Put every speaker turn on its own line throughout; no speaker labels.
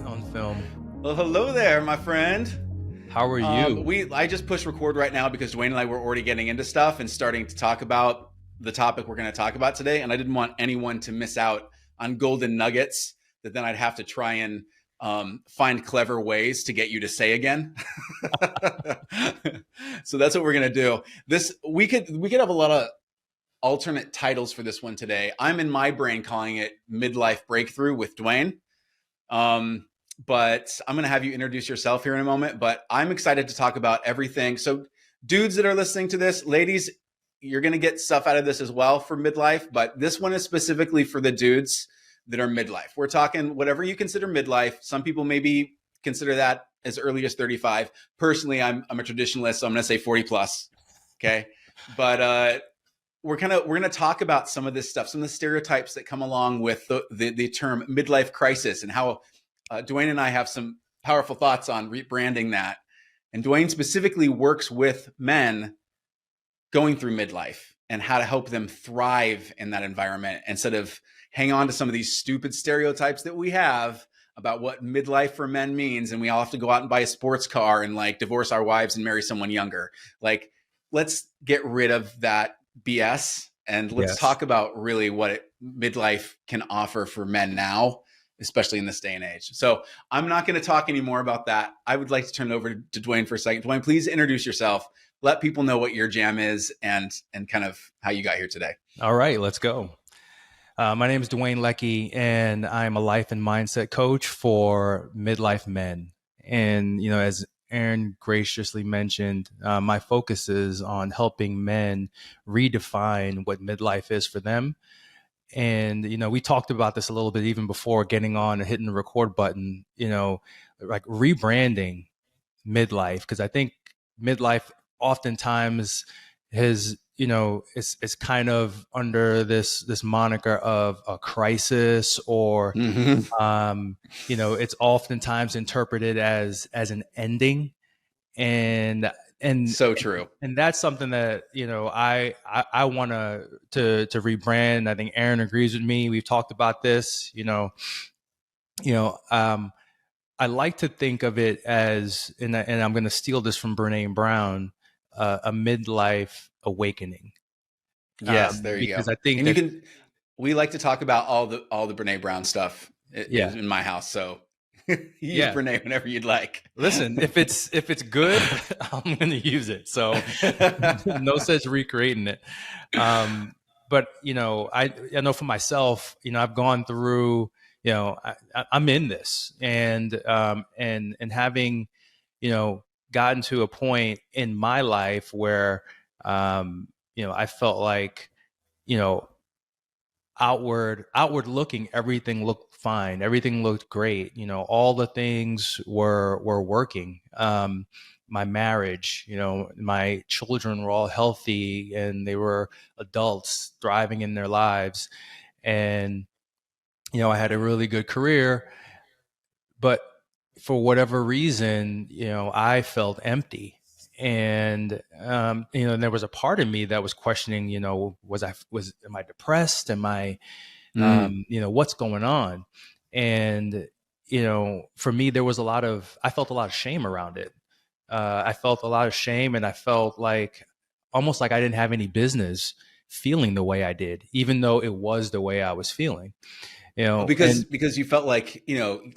on film.
Well, hello there, my friend.
How are you?
I just pushed record right now because Duane and I were already getting into stuff and starting to talk about the topic we're going to talk about today, and I didn't want anyone to miss out on golden nuggets that then I'd have to try and find clever ways to get you to say again. So that's what we're going to do. This we could have a lot of alternate titles for this one today. I'm in my brain calling it midlife breakthrough with Duane. Um, but I'm going to have you introduce yourself here in a moment. But I'm excited to talk about everything. So, dudes that are listening to this, ladies, you're going to get stuff out of this as well for midlife. But this one is specifically for the dudes that are midlife. We're talking whatever you consider midlife. Some people maybe consider that as early as 35. Personally, I'm a traditionalist, so I'm going to say 40 plus. Okay. But we're going to talk about some of this stuff, some of the stereotypes that come along with the term midlife crisis, and how Duane and I have some powerful thoughts on rebranding that. And Duane specifically works with men going through midlife and how to help them thrive in that environment instead of hang on to some of these stupid stereotypes that we have about what midlife for men means. And we all have to go out and buy a sports car and like divorce our wives and marry someone younger. Like, let's get rid of that BS and let's
Yes.
talk about really what midlife can offer for men now, especially in this day and age. So I'm not going to talk anymore about that. I would like to turn it over to Duane for a second. Duane, please introduce yourself. Let people know what your jam is and kind of how you got here today.
All right, let's go. My name is Duane Leckey, and I'm a life and mindset coach for Midlife Men. And, as Aaron graciously mentioned, my focus is on helping men redefine what midlife is for them. And, we talked about this a little bit even before getting on and hitting the record button, like rebranding midlife, because I think midlife oftentimes has, it's kind of under this moniker of a crisis, or, it's oftentimes interpreted as an ending. And
So true.
and that's something that I want to rebrand. I think Aaron agrees with me. We've talked about this. I like to think of it as, and I'm going to steal this from Brene Brown, a midlife awakening.
Yes, there you
Because
go.
I think
And
that,
we like to talk about all the Brene Brown stuff
yeah,
in my house. So use
yeah.
Brene whenever you'd like.
Listen, if it's good, I'm going to use it. So no such recreating it. But I know for myself, I've gone through, I'm in this, and having, gotten to a point in my life where, I felt like, you know, outward looking, everything looked fine, everything looked great, all the things were working. My marriage, my children were all healthy and they were adults thriving in their lives, and I had a really good career, but for whatever reason, I felt empty. And there was a part of me that was questioning, am I depressed? Am I what's going on? And, for me, I felt a lot of shame around it. I felt a lot of shame, and I felt like almost like I didn't have any business feeling the way I did, even though it was the way I was feeling,
because
and
you felt like,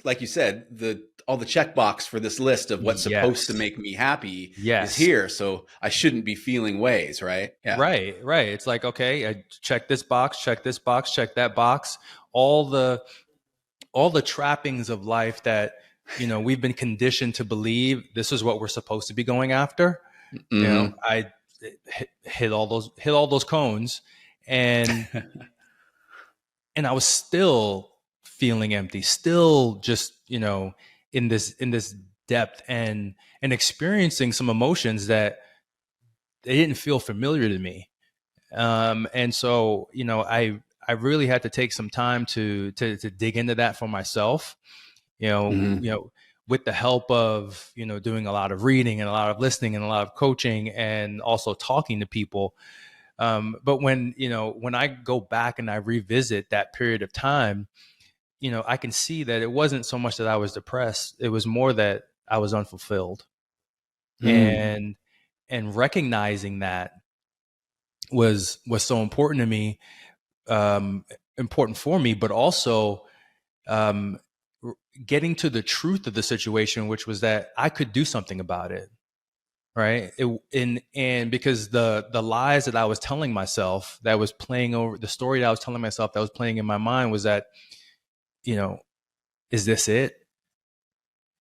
like you said, all the checkbox for this list of what's supposed to
yes,
make me happy is
yes,
here, so I shouldn't be feeling ways, right? Yeah.
right, right. It's like, okay, I check this box, check this box, check that box, all the trappings of life that we've been conditioned to believe this is what we're supposed to be going after.
Hmm.
I hit all those cones, and I was still feeling empty, still just in this depth, and experiencing some emotions that they didn't feel familiar to me. And so I really had to take some time to dig into that for myself. you know,
Hmm.
you know, with the help of, doing a lot of reading and a lot of listening and a lot of coaching and also talking to people. But when I go back and I revisit that period of time, I can see that it wasn't so much that I was depressed. It was more that I was unfulfilled.
Mm.
And recognizing that was so important to me, um, important for me, but also um, getting to the truth of the situation, which was that I could do something about it. Right. And because the lies that I was telling myself, that was playing over the story that I was telling myself, that was playing in my mind, was that, you know, is this it?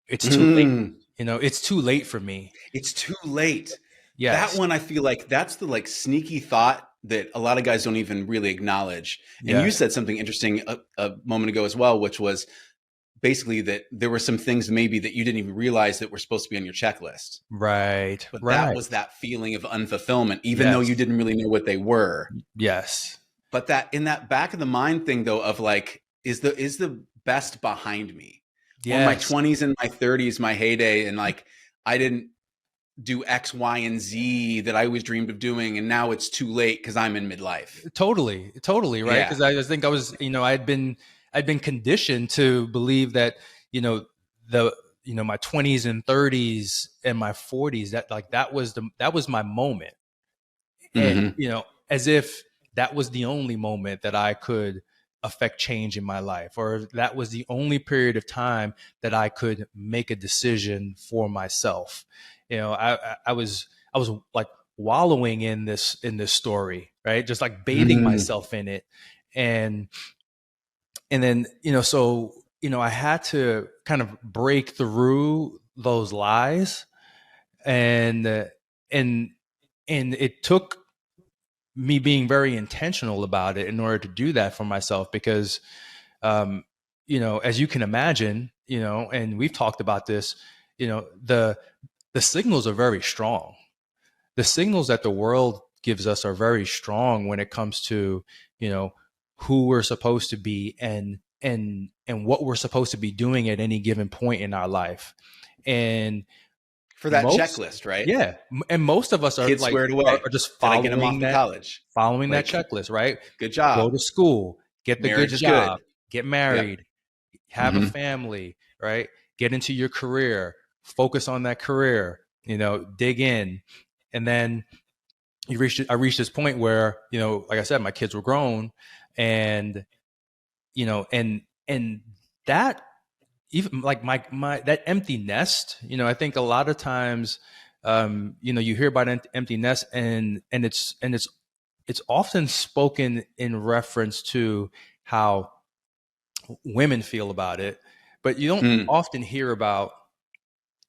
It's too late.
Mm.
It's too late for me.
It's too late. That
Yes.
one, I feel like that's the like sneaky thought that a lot of guys don't even really acknowledge. And you
Yes.
said something interesting a moment ago as well, which was basically that there were some things maybe that you didn't even realize that were supposed to be on your checklist.
Right.
But that
Right.
was that feeling of unfulfillment, even though you
Yes.
didn't really know what they were.
Yes.
But that in that back of the mind thing though, of like, is the best behind me? Or my
Yes.
20s and my 30s, my heyday, and like I didn't do X, Y, and Z that I always dreamed of doing, and now it's too late because I'm in midlife.
Totally. Totally. Right.
Yeah.
Because I just think I was, I'd been conditioned to believe that, the my 20s and 30s and my 40s, that like that was my moment. And,
Hmm.
as if that was the only moment that I could affect change in my life, or that was the only period of time that I could make a decision for myself. I was like wallowing in this story, right? Just like bathing
Mm.
myself in it. And then, I had to kind of break through those lies. And uh, and and it took me being very intentional about it in order to do that for myself, because um as you can imagine, and we've talked about this, the signals are very strong. The signals that the world gives us are very strong when it comes to, who we're supposed to be, and what we're supposed to be doing at any given point in our life. And
For that
most
checklist, right?
yeah, and most of us are
Kids
like
squared
are,
away.
are just
Did I get them off
following
in
that
college?
following that
Like,
checklist, right?
good
Go
job.
to school, get the good
Marriage is
job,
good.
get
Yep.
married, have a
Hmm.
family, right? Get into your career, focus on that career, dig in. And then I reached this point where, like I said, my kids were grown. And, and that, even like my that empty nest, I think a lot of times, you hear about empty nest, and it's often spoken in reference to how women feel about it, but you don't
Mm.
often hear about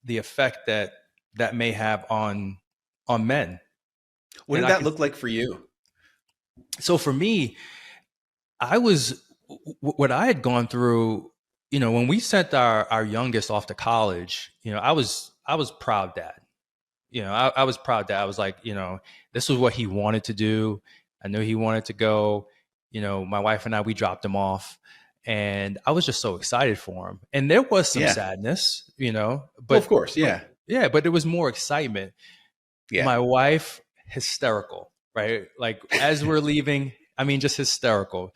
the effect that that may have on men.
What
And
did
I
that
can
look like for you?
so for me, I was what I had gone through. When we sent our youngest off to college, I was proud dad. I was proud that I was like, this was what he wanted to do. I knew he wanted to go. My wife and I, we dropped him off, and I was just so excited for him. And there was some
Yeah.
sadness,
Well, of
but
course.
but
Yeah.
yeah, but there was more excitement.
Yeah.
My wife, hysterical, right? Like as we're leaving, I mean, just hysterical.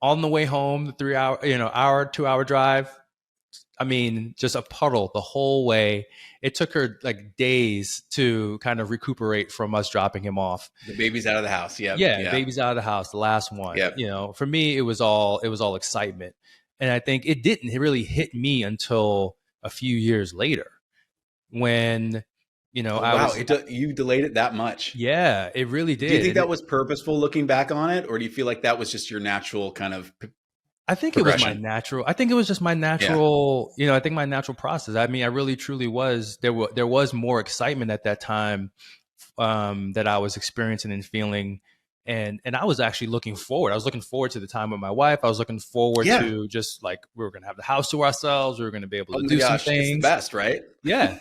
On the way home, the 3 hour, hour, 2 hour drive, I mean, just a puddle the whole way. It took her like days to kind of recuperate from us dropping him off.
The baby's out of the house. Yep.
Yeah,
Yeah.
baby's out of the house, the last one.
Yep.
For me, it was all excitement. And I think it didn't really hit me until a few years later, when,
Oh
I
wow!
was
You delayed it that much.
yeah, it really
Do you
did.
think that was purposeful looking back on it, or do you feel like that was just your natural kind of
I think it was my
progression?
natural. I think it was just my
Yeah.
natural. I think my natural process. I mean, I really truly was. There was more excitement at that time, that I was experiencing and feeling, and I was actually looking forward. I was looking forward to the time with my wife. I was looking forward
Yeah.
to just like we were going to have the house to ourselves. We were going to be able
Oh
to
my
do some
gosh, it's the
things.
best, right?
Yeah,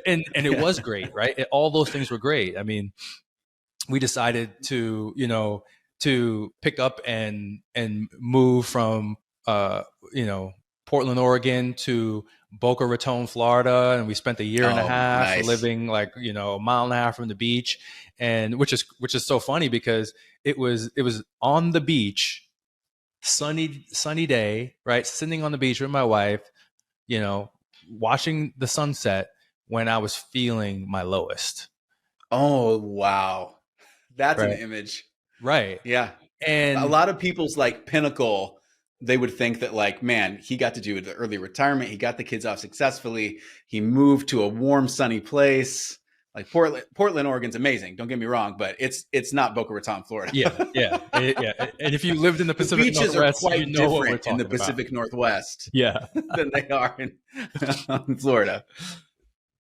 and it
Yeah.
was great, right? All those things were great. I mean, we decided to pick up and move from uh you know Portland, Oregon to Boca Raton, Florida, and we spent a year and a
Oh,
half
nice.
living like a mile and a half from the beach. And which is so funny because it was on the beach sunny day, right? Sitting on the beach with my wife, you know, watching the sunset when I was feeling my lowest,
Oh, wow. That's an
right?
image.
Right.
Yeah. A
And
lot of people's like pinnacle, they would think that like, man, he got to do the early retirement. He got the kids off successfully. He moved to a warm, sunny place. Like Portland, Oregon's amazing. Don't get me wrong, but it's not Boca Raton, Florida.
yeah. And if you lived in the
The
Pacific
beaches are
Northwest, you
quite
know what we're
different in the
talking about.
Pacific Northwest
Yeah.
than they are in Florida.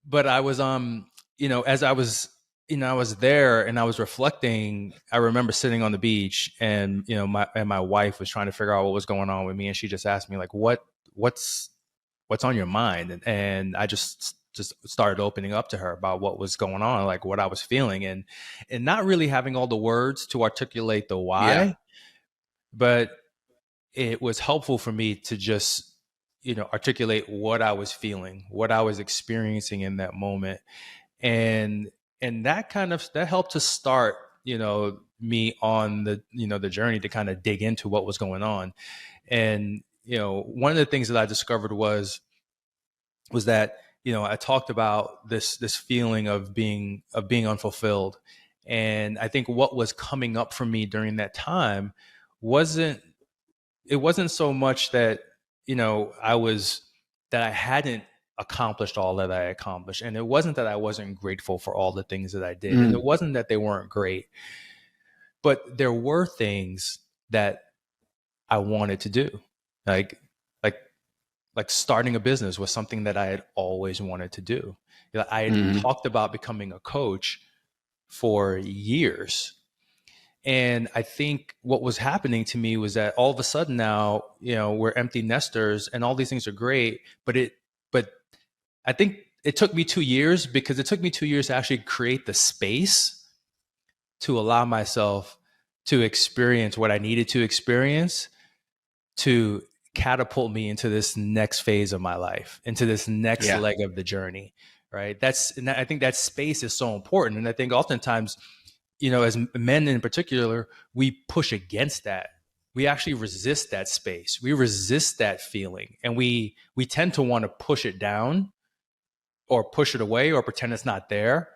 But I was as I was I was there and I was reflecting. I remember sitting on the beach, and my wife was trying to figure out what was going on with me, and she just asked me like, what's on your mind? And I just started opening up to her about what was going on, like what I was feeling, and not really having all the words to articulate the
Yeah.
why, but it was helpful for me to just articulate what I was feeling, what I was experiencing in that moment. And that helped to start me on the journey to kind of dig into what was going on. And one of the things that I discovered was that I talked about this feeling of being unfulfilled. And I think what was coming up for me during that time wasn't it wasn't so much that I hadn't accomplished all that I accomplished, and it wasn't that I wasn't grateful for all the things that I did, and it
Mm.
wasn't that they weren't great, but there were things that I wanted to do, like like starting a business was something that I had always wanted to do. I had
Mm.
talked about becoming a coach for years. And I think what was happening to me was that all of a sudden now, we're empty nesters and all these things are great, but I think it took me 2 years, because it took me 2 years to actually create the space to allow myself to experience what I needed to experience to catapult me into this next phase of my life, into this next
Yeah.
leg of the journey. Right. I think that space is so important. And I think oftentimes, as men in particular, we push against that. We actually resist that space. We resist that feeling. And we tend to want to push it down or push it away or pretend it's not there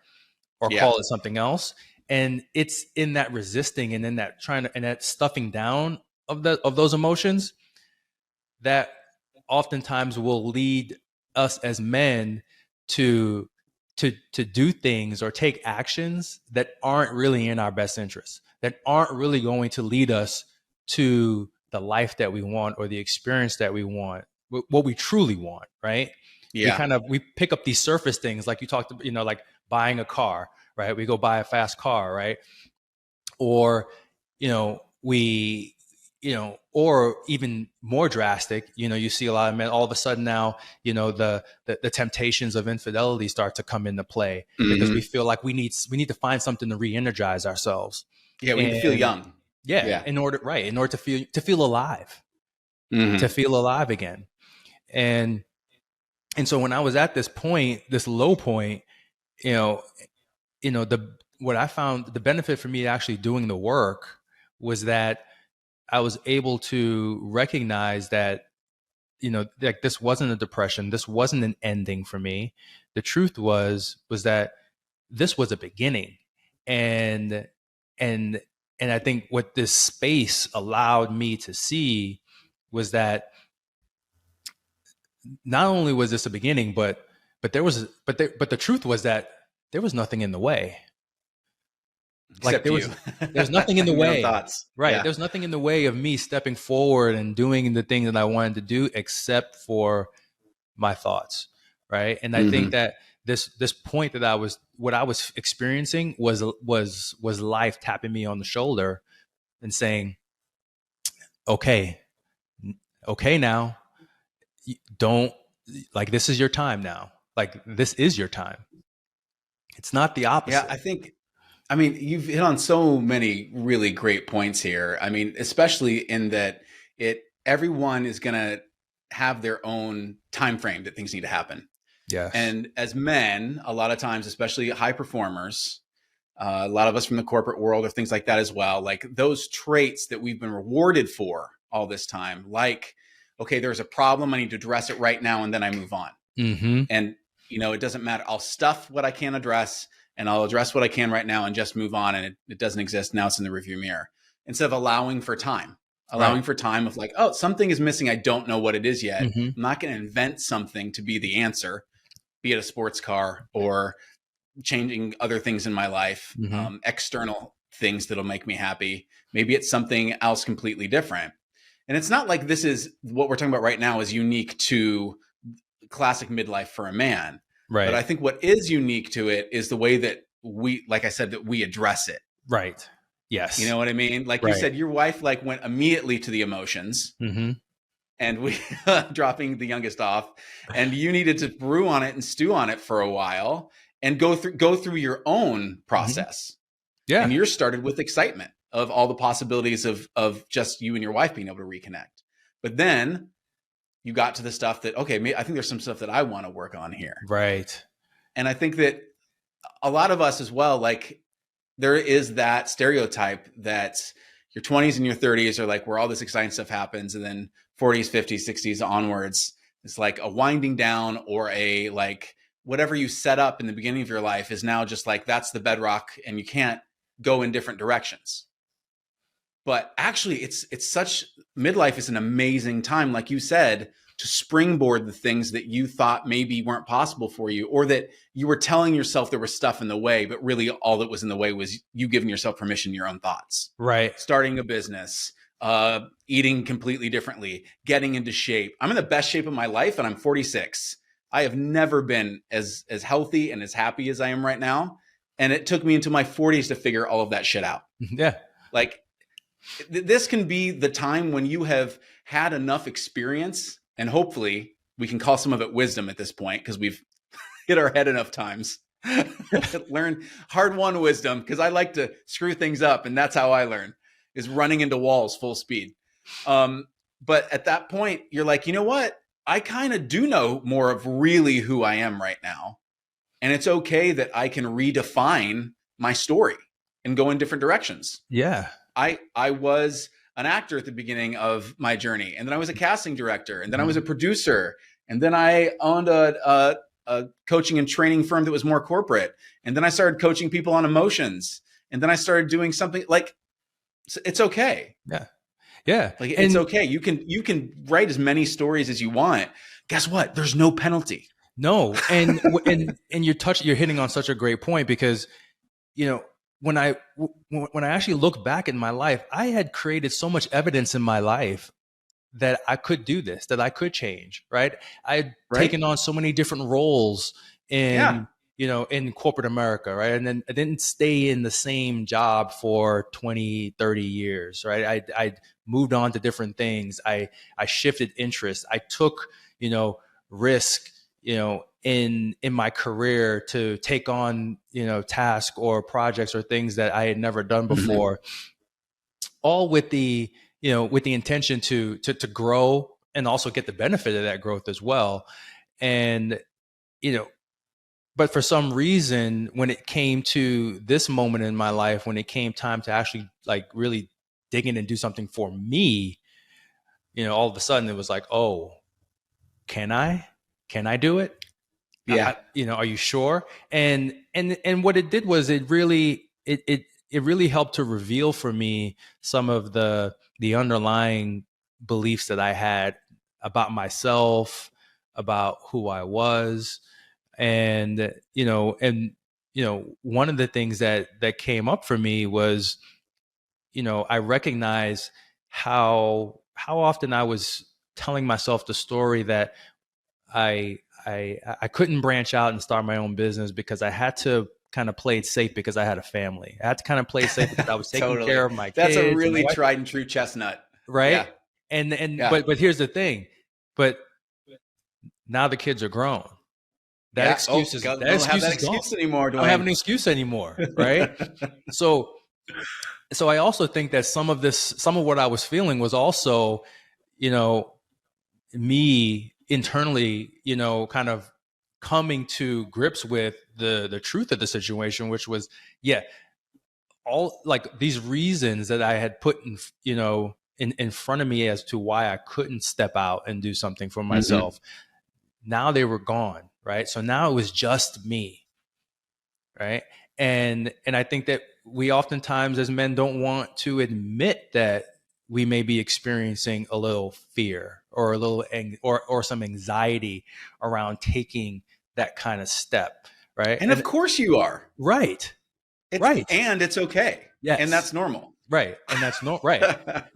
or
Yeah.
call it something else. And it's in that resisting and in that and that stuffing down of those emotions that oftentimes will lead us as men to do things or take actions that aren't really in our best interest, that aren't really going to lead us to the life that we want or the experience that we want, what we truly want, right?
Yeah.
We pick up these surface things, like you talked about, like buying a car, right? We go buy a fast car, right? Or we or even more drastic, you see a lot of men all of a sudden now, the temptations of infidelity start to come into play, because we
Mm.
feel like we need to find something to re-energize ourselves.
Yeah. We need to feel
And
young.
yeah,
Yeah.
in order to feel alive,
Mm.
again. And so when I was at this point, this low point, you know the what I found, the benefit for me actually doing the work, was that I was able to recognize that, like, this wasn't a depression. This wasn't an ending for me. The truth was that this was a beginning. And, and, and I think what this space allowed me to see was that not only was this a beginning, but the truth was that there was nothing in the way. Like
Except you
there's nothing in the
and your own
way,
thoughts.
right?
Yeah.
There's nothing in the way of me stepping forward and doing the thing that I wanted to do, except for my thoughts, right? And I think
Mm-hmm.
that this point that what I was experiencing was life tapping me on the shoulder and saying, okay, okay, now, don't, like, this is your time now. Like, this is your time. It's not the
Yeah.
opposite.
I mean, you've hit on so many really great points here. I mean, especially in that everyone is going to have their own time frame that things need to happen.
Yes.
And as men, a lot of times, especially high performers, a lot of us from the corporate world or things like that as well, like those traits that we've been rewarded for all this time. Like, okay, there's a problem. I need to address it right now. And then I move on.
Mm-hmm.
And, it doesn't matter. I'll stuff what I can address and I'll address what I can right now and just move on. And it doesn't exist. Now it's in the review mirror, instead of allowing for time. Allowing
Right.
for time of like, oh, something is missing. I don't know what it is yet.
Mm-hmm.
I'm not going to invent something to be the answer, be it a sports car or changing other things in my life,
Mm-hmm.
external things that'll make me happy. Maybe it's something else completely different. And it's not like this is what we're talking about right now is unique to classic midlife for a man. But
Right.
I think what is unique to it is the way that we, like I said, that we address it.
Right. Yes.
You know what I mean? Like you
Right.
said, your wife like went immediately to the emotions,
Mm-hmm.
and we dropping the youngest off, and you needed to brew on it and stew on it for a while and go through your own process.
Yeah.
And yours started with excitement of all the possibilities of just you and your wife being able to reconnect. But then you got to the stuff that, okay, I think there's some stuff that I want to work on here.
Right.
And I think that a lot of us as well, like there is that stereotype that your 20s and your 30s are like where all this exciting stuff happens. And then 40s, 50s, 60s onwards, it's like a winding down or a like whatever you set up in the beginning of your life is now just like that's the bedrock and you can't go in different directions. But actually it's such, midlife is an amazing time, like you said, to springboard the things that you thought maybe weren't possible for you, or that you were telling yourself there was stuff in the way, but really all that was in the way was you giving yourself permission, your own thoughts.
Right.
Starting a business, eating completely differently, getting into shape. I'm in the best shape of my life and I'm 46. I have never been as healthy and as happy as I am right now. And it took me into my 40s to figure all of that shit out.
Yeah.
Like this can be the time when you have had enough experience, and hopefully we can call some of it wisdom at this point because we've hit our head enough times. Learn hard-won wisdom, because I like to screw things up, and that's how I learn, is running into walls full speed. But at that point, you're like, you know what? I kind of do know more of really who I am right now. And it's okay that I can redefine my story and go in different directions.
Yeah.
I was an actor at the beginning of my journey, and then I was a casting director, and then I was a producer, and then I owned a coaching and training firm that was more corporate, and then I started coaching people on emotions, and then I started doing something like, it's okay.
Yeah. Yeah.
Like it's okay. You can write as many stories as you want. Guess what? There's no penalty.
No. And you're hitting on such a great point, because, when I actually look back in my life, I had created so much evidence in my life that I could do this, that I could change, right? I had taken on so many different roles in corporate America, right? And then I didn't stay in the same job for 20, 30 years, right? I moved on to different things. I shifted interests. I took, risk, in my career to take on, tasks or projects or things that I had never done before, all with the intention to grow and also get the benefit of that growth as well. And, but for some reason, when it came to this moment in my life, when it came time to actually like really dig in and do something for me, all of a sudden it was like, oh, can I do it?
Yeah.
Are you sure? And what it did was it really helped to reveal for me some of the underlying beliefs that I had about myself, about who I was. And, one of the things that came up for me was, I recognized how often I was telling myself the story that I couldn't branch out and start my own business because I had to kind of play it safe because I had a family. I had to kind of play it safe because I was taking
Totally.
care of my
That's
kids.
a really tried and true chestnut.
Right.
Yeah.
And but here's the thing. But now the kids are grown. That excuse is
don't have that excuse anymore. Duane.
I don't have an excuse anymore. Right. So I also think that some of what I was feeling was also, me internally, kind of coming to grips with the truth of the situation, which was, all like these reasons that I had put in, in front of me as to why I couldn't step out and do something for
Mm-hmm.
myself. Now they were gone, right? So now it was just me, right? And I think that we oftentimes as men don't want to admit that we may be experiencing a little fear or a little or some anxiety around taking that kind of step, right?
And of
And
course you are.
right, right,
It's okay. And
yes,
that's normal.
right, and that's no right.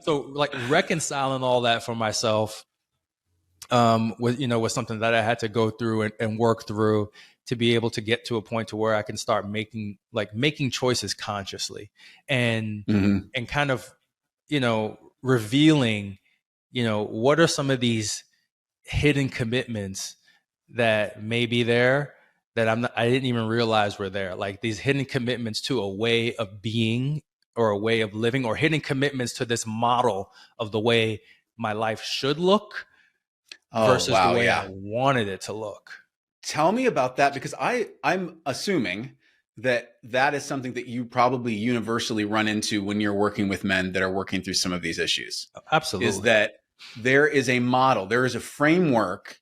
So like reconciling all that for myself was was something that I had to go through and work through to be able to get to a point to where I can start making choices consciously and
Mm-hmm.
and kind of revealing what are some of these hidden commitments that may be there that I didn't even realize were there, like these hidden commitments to a way of being or a way of living, or hidden commitments to this model of the way my life should look
Oh,
versus the
wow.
way I
Yeah.
wanted it to look.
Tell me about that, because I'm assuming that that is something that you probably universally run into when you're working with men that are working through some of these issues, is
Absolutely.
that there is a model, there is a framework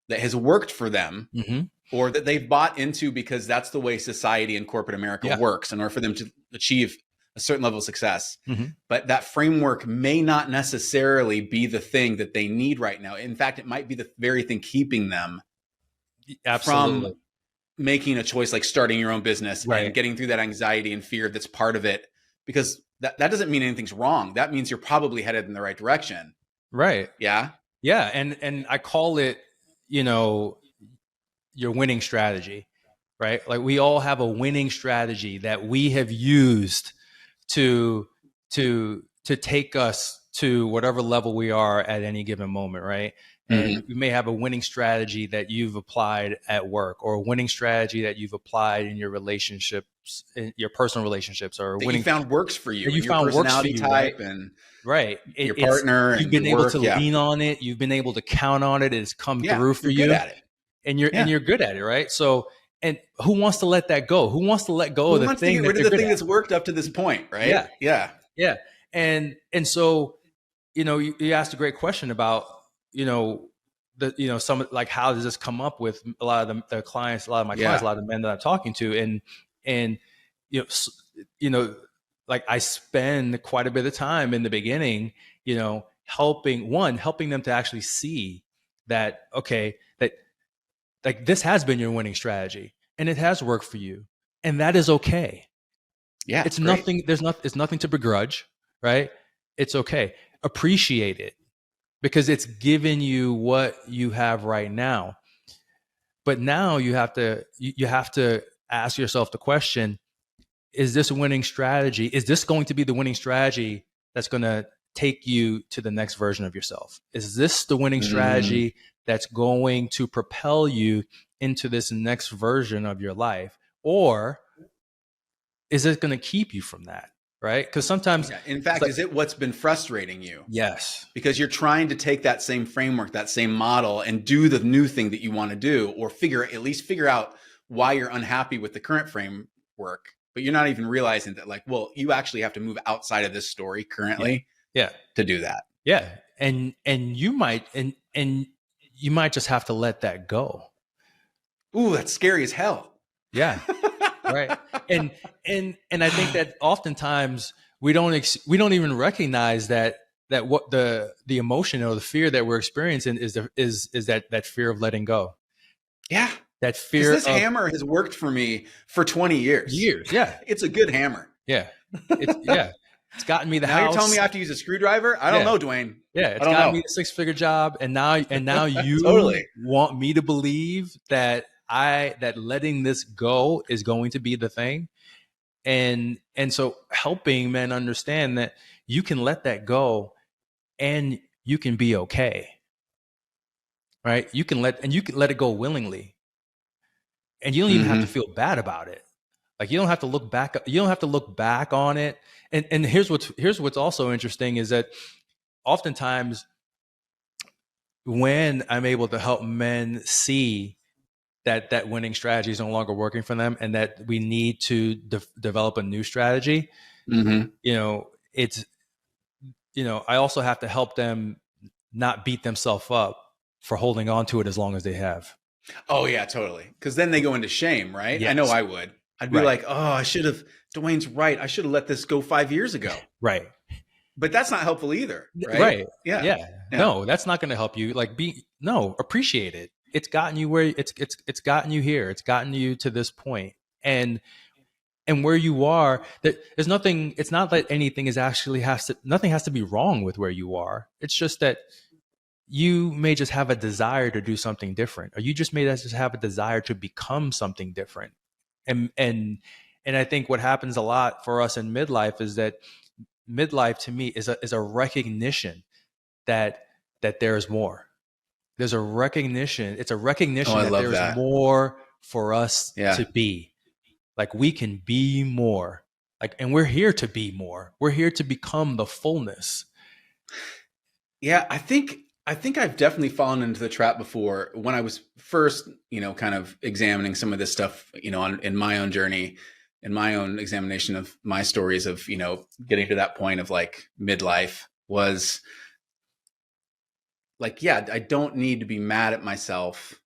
that has worked for them,
Hmm.
or that they've bought into because that's the way society and corporate America
Yeah.
works in order for them to achieve a certain level of success.
Hmm.
But that framework may not necessarily be the thing that they need right now. In fact, it might be the very thing keeping them from
Absolutely.
making a choice like starting your own business and
Right.
getting through that anxiety and fear that's part of it. Because that doesn't mean anything's wrong. That means you're probably headed in the right direction.
Right.
Yeah.
Yeah. And I call it, you know, your winning strategy, right? Like we all have a winning strategy that we have used to to take us to whatever level we are at any given moment, right? And
Mm-hmm.
you may have a winning strategy that you've applied at work, or a winning strategy that you've applied in your relationships, in your personal relationships, or a
That you
winning
found works for
that
you
you
and your
found works for
personality
you, right?
type and
Right.
your
It's
partner
you've
and your
been able to
work. Yeah.
lean on it. You've been able to count on it. It's come
Yeah.
through for
You're good
you,
at it.
and you're
Yeah.
good at it, right? So, and who wants to let that go? Who wants to let go
Who
of the
wants to
thing
get
that
rid of
they're
the
good
thing
at?
that's worked up to this point?
Yeah,
Right. Yeah.
yeah. And so, you asked a great question about, you know, some, like, how does this come up with a lot of the clients, a lot of my clients, a
Yeah.
lot of the men that I'm talking to, and you know, you know, like I spend quite a bit of time in the beginning, helping them to actually see that, okay, that like this has been your winning strategy and it has worked for you, and that is okay.
Yeah.
It's
It's great.
nothing. It's nothing to begrudge, right? It's okay. Appreciate it because it's given you what you have right now. But now you have to ask yourself the question: is this a winning strategy? Is this going to be the winning strategy that's going to take you to the next version of yourself? Is this the winning
Mm-hmm.
strategy that's going to propel you into this next version of your life? Or is it going to keep you from that? Right? Because sometimes
Yeah. In
it's
fact,
like,
is it what's been frustrating you?
yes,
Because you're trying to take that same framework, that same model, and do the new thing that you want to do, or at least figure out why you're unhappy with the current framework. But you're not even realizing that, like, well, you actually have to move outside of this story
yeah,
currently
yeah,
to do that.
yeah. And you might just have to let that go.
Ooh, that's scary as hell.
Yeah. Right. And and I think that oftentimes we don't even recognize that what the emotion or the fear that we're experiencing is that fear of letting go.
Yeah.
That
Because
fear
this
of
hammer has worked for me for 20 years.
years. Yeah.
It's a good hammer.
Yeah. Yeah. It's gotten me the
Now you're telling me
house.
I have to use a screwdriver? I don't
Yeah.
know, Duane.
Yeah,
I
it's
don't
gotten
know.
me a six-figure job, and now you
Totally.
want me to believe that that letting this go is going to be the thing. And so helping men understand that you can let that go and you can be okay, right? You can let it go willingly, and you don't even have to
Mm-hmm.
feel bad about it. Like you don't have to look back on it. And here's what's also interesting is that oftentimes when I'm able to help men see that winning strategy is no longer working for them and that we need to develop a new strategy,
Mm-hmm.
you know, it's I also have to help them not beat themselves up for holding on to it as long as they have.
Oh yeah, totally. Because then they go into shame, right? I know
Yes.
I would. I'd be
Right.
like, oh, I should have. Dwayne's right. I should have let this go 5 years ago.
Right.
But that's not helpful either, right?
Right.
Yeah,
Yeah.
yeah,
No, that's not going to help you. Like, no, appreciate it. It's gotten you where it's gotten you here. It's gotten you to this point. And where you are, there's nothing, it's not that anything is actually nothing has to be wrong with where you are. It's just that you may just have a desire to do something different, or you just may just have a desire to become something different. And I think what happens a lot for us in midlife is that midlife to me is a recognition that there's more. There's a recognition. It's a
Oh,
recognition
I
that
love
there's
that.
more for us
Yeah,
to be. Like, we can be more. Like, and we're here to be more. We're here to become the fullness.
yeah. I think I've definitely fallen into the trap before when I was first, kind of examining some of this stuff, in my own journey, in my own examination of my stories of, getting to that point of like midlife was like, yeah, I don't need to be mad at myself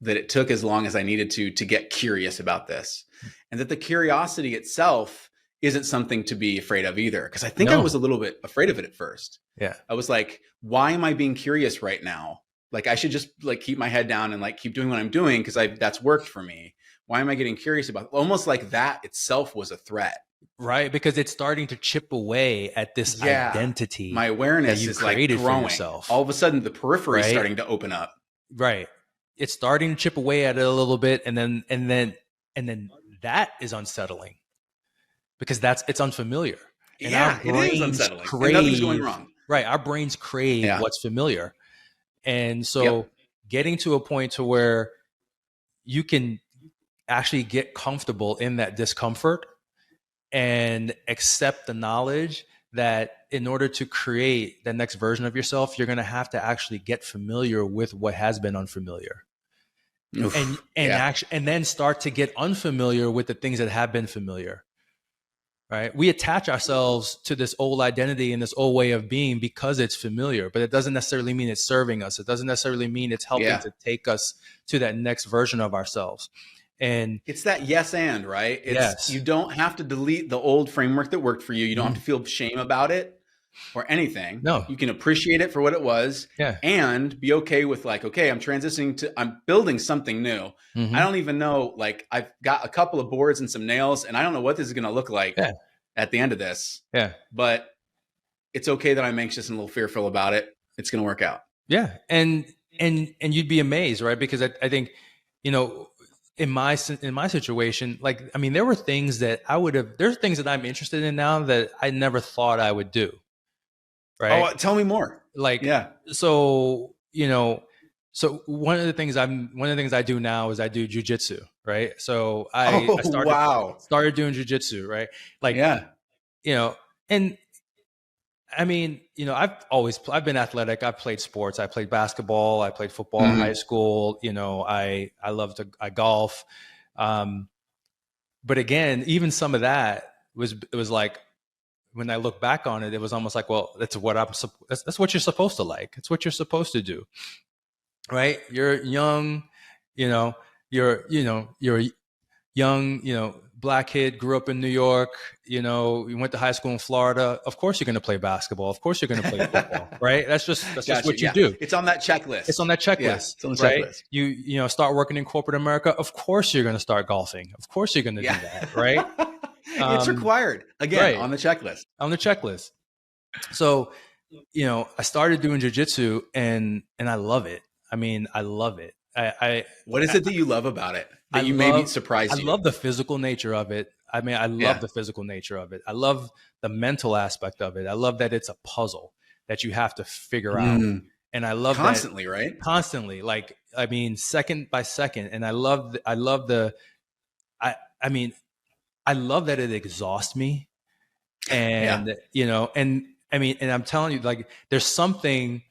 that it took as long as I needed to get curious about this. And that the curiosity itself isn't something to be afraid of either. Because I think I was
No.
a little bit afraid of it at first.
Yeah.
I was like, why am I being curious right now? Like, I should just like keep my head down and like keep doing what I'm doing because that's worked for me. Why am I getting curious about it? Almost like that itself was a threat.
Right. Because it's starting to chip away at this
Yeah. My
identity that
awareness
you've
is like
created for
growing.
yourself.
All of a sudden the periphery is
Right.
starting to open up.
Right. It's starting to chip away at it a little bit. And then that is unsettling because it's unfamiliar. And our
Yeah, it is
brains
unsettling and nothing's going
crave,
wrong.
right. Our brains crave
Yeah.
what's familiar. And
Yep.
so getting to a point to where you can actually get comfortable in that discomfort and accept the knowledge that in order to create the next version of yourself, you're going to have to actually get familiar with what has been unfamiliar. and
Oof.
and
Yeah.
actually and then start to get unfamiliar with the things that have been familiar. Right? We attach ourselves to this old identity and this old way of being because it's familiar, but it doesn't necessarily mean it's serving us. It doesn't necessarily mean it's helping
Yeah.
to take us to that next version of ourselves. And
It's that yes and, right? It's
yes.
you don't have to delete the old framework that worked for you. You don't have
Mhm.
to feel shame about it or anything.
No.
You can appreciate it for what it was
Yeah.
and be okay with like, okay, I'm building something new. I
Hmm.
don't even know, like I've got a couple of boards and some nails and I don't know what this is going to look like
Yeah.
at the end of this,
Yeah.
but it's okay that I'm anxious and a little fearful about it. It's going to work out.
Yeah. And you'd be amazed, right? Because I think, you know, in my situation, like, I mean, there were things that there's things that I'm interested in now that I never thought I would do. Right.
Oh, tell me more.
Like,
Yeah.
so, so one of the things I do now is I do jujitsu. Right. So I
Oh,
started
wow.
doing jujitsu. Right. Like,
Yeah.
And I mean, I've been athletic. I've played sports. I played basketball. I played football in high
Mhm.
school. I golf. But again, even some of that it was like, when I look back on it, it was almost like, well, that's what you're supposed to like. It's what you're supposed to do, right? You're young, you know, you're a young, black kid, grew up in New York, you went to high school in Florida. Of course you're going to play basketball. Of course you're going to play football, right? That's just
Gotcha.
what you
Yeah.
do.
It's on that
It's on
checklist.
that
Yeah.
checklist,
It's on the
right?
checklist.
You start working in corporate America. Of course you're going to start golfing. Of course you're going to do
Yeah.
that, right?
It's
Um,
required. Again,
right,
on the checklist.
on the checklist. So, I started doing jujitsu and I love it. I mean, I love it.
What is it that you love about it
I
that you maybe
love I
surprised you?
love the physical nature of it. I mean, I love
Yeah.
the physical nature of it. I love the mental aspect of it. I love that it's a puzzle that you have to figure out.
Mm.
And I love that
Constantly, right?
constantly, like, I mean, second by second. And I mean, I love that it exhausts me.
Yeah.
And, and I mean, and I'm telling you, like, there's something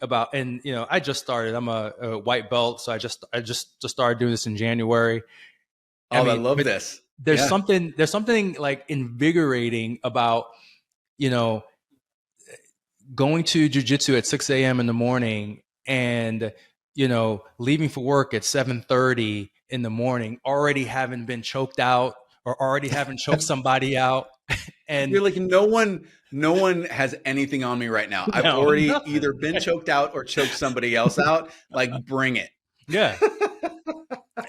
about, and, I just started, I'm a white belt. So I just started doing this in January. I
Oh, I
mean,
love
but
this.
there's
Yeah.
something like invigorating about, you know, going to jujitsu at 6 a.m. in the morning and, leaving for work at 7:30 in the morning, already having been choked out or already having choked somebody out. And
you're like, no one has anything on me right now. I've
no,
already
nothing.
either been choked out or choked somebody else out. Like, bring it.
Yeah.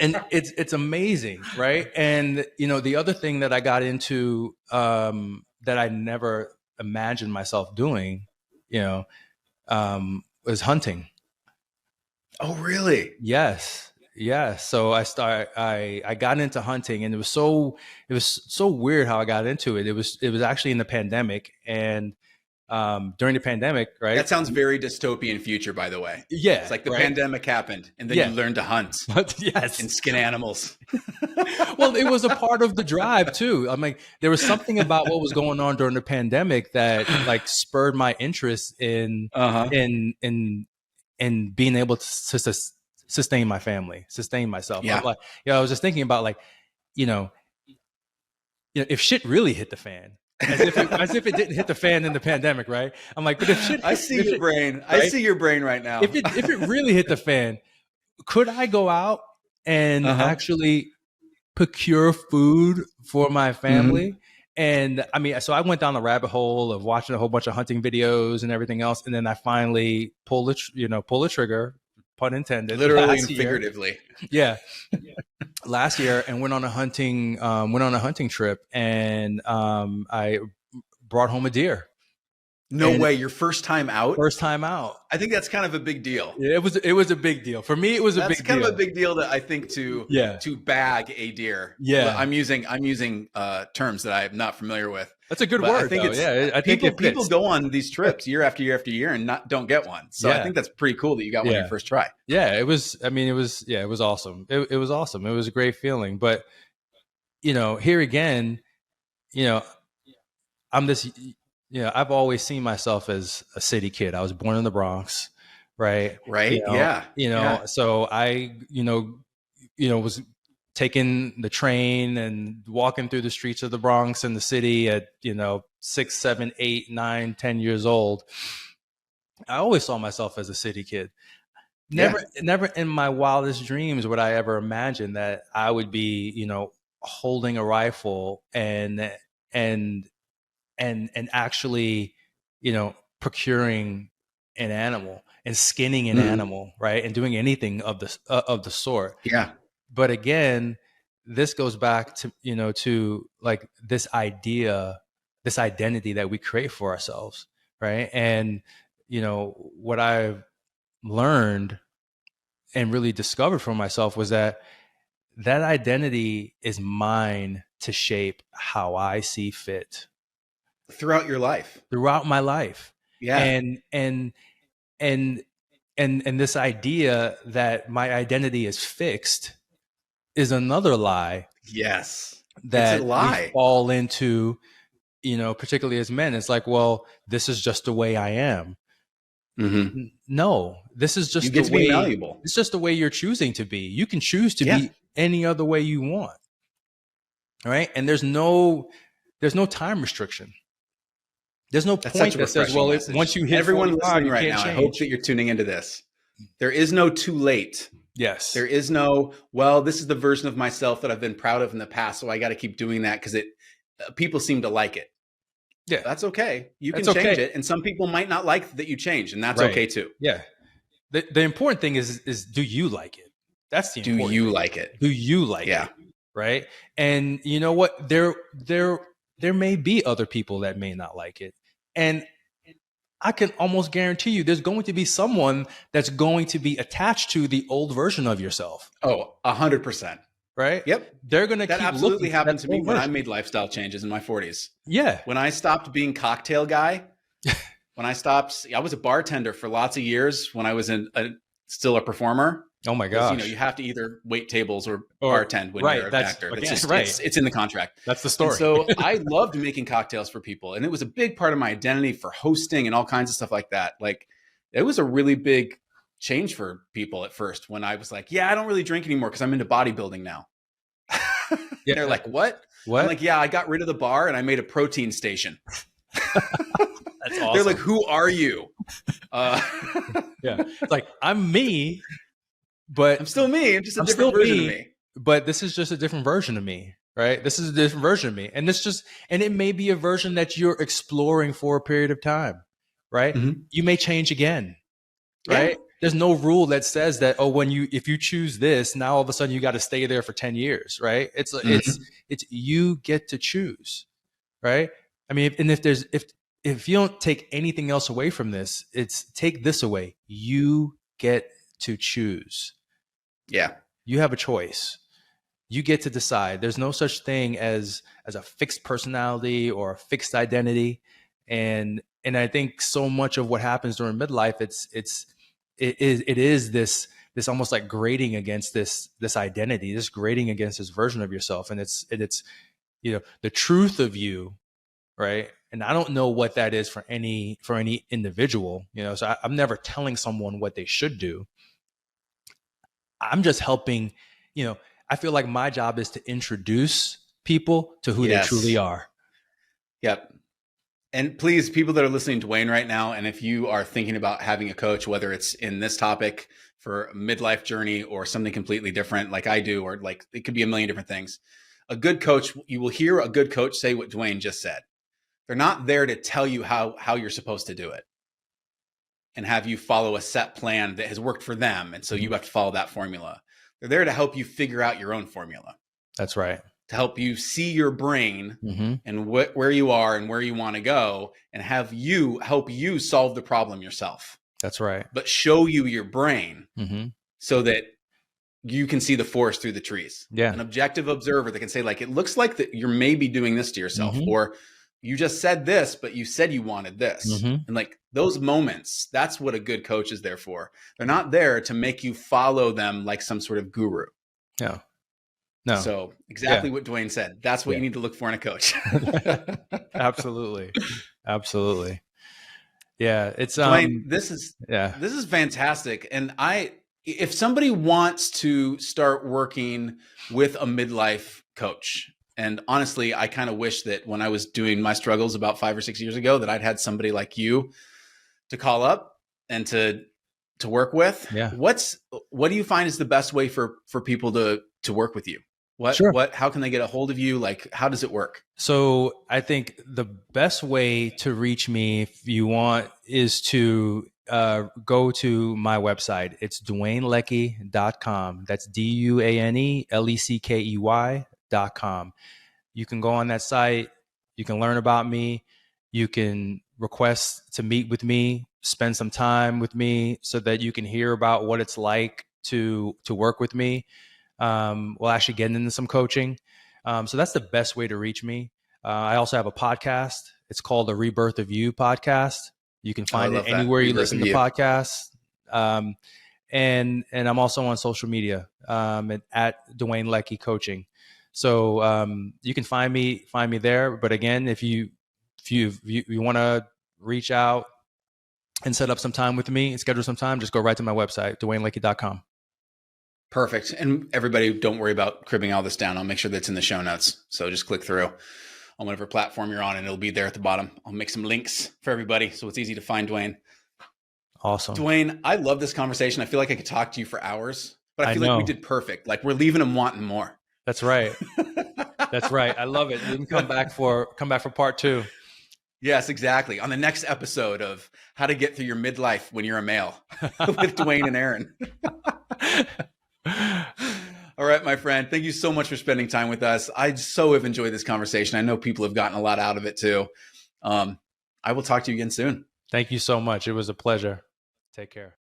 And it's amazing, right? And the other thing that I got into, that I never imagined myself doing, was hunting.
Oh, really?
Yes, yes. So I got into hunting, and it was so weird how I got into it. It was actually in the pandemic, and during the pandemic, right?
That sounds very dystopian future, by the way. It's
Yeah,
like the
right.
pandemic happened, and then you
Yeah,
learned to hunt
but
and
yes.
skin animals.
Well, it was a part of the drive too. I mean, there was something about what was going on during the pandemic that like spurred my interest in
Uh-huh.
in in in being able to sustain my family, sustain myself. I'm
Yeah.
like, I was just thinking about like, you know, if shit really hit the fan, as if it didn't hit the fan in the pandemic, right? I'm like, but if shit
I
hit,
see
if
your
it
brain. I
right,
see your brain right now.
if it really hit the fan, could I go out and
Uh-huh.
actually procure food for my
Mm-hmm.
family? And I mean, so I went down the rabbit hole of watching a whole bunch of hunting videos and everything else, and then I finally pull the trigger, pun intended,
Literally
last
and
year.
figuratively.
Yeah, last year, and went on a hunting trip, and I brought home a deer,
No
and
way. Your first time out?
first time out.
I think that's kind of a big deal.
Yeah, it was a big deal for me. It was a
That's
big
kind of a
deal.
big deal that I think to
Yeah,
bag a deer.
yeah,
I'm using terms that I'm not familiar with,
that's a good
but I
word
think
though.
it's
Yeah, I think
people
it fits.
go on these trips year after year after year and don't get one. So I
Yeah,
think that's pretty cool that you got one your
yeah.
first try.
Yeah, it was. I mean, it was. Yeah, it was awesome. It was awesome. It was a great feeling. But here again, you know, I'm this. I've always seen myself as a city kid. I was born in the Bronx, right?
Right? Yeah. Yeah.
So I, was taking the train and walking through the streets of the Bronx and the city at 6, 7, 8, 9, 10 years old. I always saw myself as a city kid.
Yeah.
Never in my wildest dreams would I ever imagine that I would be, holding a rifle and and actually, procuring an animal and skinning an
Mhm.
animal, right? And doing anything of the sort.
Yeah.
But again, this goes back to, to like this idea, this identity that we create for ourselves, right? And what I've learned and really discovered for myself was that identity is mine to shape how I see fit
Throughout your life.
throughout my life.
Yeah.
And and and and and this idea that my identity is fixed is another lie
Yes. It's a
that we
lie.
fall into, particularly as men. It's like, well, this is just the way I am.
Hmm.
No, this is
You
just the
get to be
way
malleable.
it's just the way you're choosing to be. You can choose to
Yeah.
be any other way you want, right? And there's no time restriction. There's no
That's such
point
a
that says,
refreshing
well,
message.
once you hit
Everyone
45,
listening
you
right
can't
now, I hope
change.
that you're tuning into this. There is no too late.
Yes.
There is no, well, this is the version of myself that I've been proud of in the past, so I got to keep doing that because people seem to like it.
Yeah.
That's okay. You can
That's
change
okay.
it, and some people might not like that you change, and that's
Right.
okay too.
Yeah. The important thing is do you like it? That's the
Do
important
you
thing.
like it?
Do you like
Yeah.
it? Right. And you know what? There may be other people that may not like it. And I can almost guarantee you there's going to be someone that's going to be attached to the old version of yourself.
Oh, 100%.
Right.
Yep.
They're going to
That
keep
absolutely
looking for that
happened to me
old
when I
version.
made lifestyle changes in my 40s.
Yeah.
When I stopped being cocktail guy, I was a bartender for lots of years when I was still a performer.
Oh my
Because
gosh.
you have to either wait tables or
Or
bartend when
right.
you're an
That's
actor. It's
again,
just
right.
it's in the contract.
That's the
And
story.
so I loved making cocktails for people, and it was a big part of my identity for hosting and all kinds of stuff like that. Like, it was a really big change for people at first when I was like, "Yeah, I don't really drink anymore because I'm into bodybuilding now."
Yeah.
They're like, "What?" I'm
What?
like, "Yeah, I got rid of the bar and I made a protein station."
That's
They're like,
awesome.
who are you? Uh,
Yeah. It's like, I'm me, but
I'm still me. I'm just a
I'm
different
still
version of
me,
me.
but this is just a different version of me, right? This is a different version of me. And and it may be a version that you're exploring for a period of time, right?
Mm-hmm.
You may change again,
Yeah.
right? There's no rule that says that, oh, if you choose this, now all of a sudden you got to stay there for 10 years, right?
Mm-hmm.
It's you get to choose, right? I mean, and if you don't take anything else away from this, it's take this away. You get to choose.
Yeah.
You have a choice. You get to decide. There's no such thing as a fixed personality or a fixed identity. And I think so much of what happens during midlife, it is this almost like grading against this identity, this grading against this version of yourself. And it's the truth of you, right? And I don't know what that is for any individual, so I'm never telling someone what they should do. I'm just helping, you know, I feel like my job is to introduce people to who they truly
Yes.
are.
Yep. And please, people that are listening to Duane right now, and if you are thinking about having a coach, whether it's in this topic for a midlife journey or something completely different, like I do, or like it could be a million different things, a good coach, you will hear a good coach say what Duane just said. They're not there to tell you how you're supposed to do it and have you follow a set plan that has worked for them. And so you
Mhm.
have to follow that formula. They're there to help you figure out your own formula,
That's right.
to help you see your brain
Mm-hmm.
and where you are and where you want to go, and have you help you solve the problem yourself,
That's right.
but show you your brain
Mm-hmm.
so that you can see the forest through the trees.
Yeah.
An objective observer that can say, like, it looks like that you're maybe doing this to yourself,
Mm-hmm.
or you just said this, but you said you wanted this.
Mm-hmm.
And like those moments, that's what a good coach is there for. They're not there to make you follow them like some sort of guru.
No. No.
So
Yeah.
exactly what Duane said. That's what
Yeah.
you need to look for in a coach.
Absolutely. Absolutely. Yeah. It's
Duane,
yeah.
this is fantastic. And if somebody wants to start working with a midlife coach, and honestly, I kind of wish that when I was doing my struggles about 5 or 6 years ago, that I'd had somebody like you to call up and to work with.
Yeah.
What do you find is the best way for people to work with you?
Sure.
How can they get a hold of you? Like, how does it work?
So I think the best way to reach me, if you want, is to go to my website. It's DuaneLeckey.com. That's DuaneLeckey.com. You can go on that site. You can learn about me. You can request to meet with me, spend some time with me so that you can hear about what it's like to work with me. We'll actually get into some coaching. So that's the best way to reach me. I also have a podcast. It's called the Rebirth of You podcast. You can
Oh, I
find it
love that.
anywhere you
Rebirth
listen
of
to
you.
podcasts. And I'm also on social media at Duane Leckey Coaching. So you can find me there. But again, if you want to reach out and set up some time with me and schedule some time, just go right to my website, DuaneLeckey.com.
Perfect. And everybody, don't worry about cribbing all this down. I'll make sure that's in the show notes. So just click through on whatever platform you're on and it'll be there at the bottom. I'll make some links for everybody so it's easy to find Duane.
Awesome.
Duane, I love this conversation. I feel like I could talk to you for hours, but I feel like we
know.
did perfect. Like we're leaving them wanting more.
That's right. That's right. I love it. You can come back for part 2.
Yes, exactly. On the next episode of how to get through your midlife when you're a male with Duane and Aaron. All right, my friend. Thank you so much for spending time with us. I so have enjoyed this conversation. I know people have gotten a lot out of it too. I will talk to you again soon.
Thank you so much. It was a pleasure. Take care.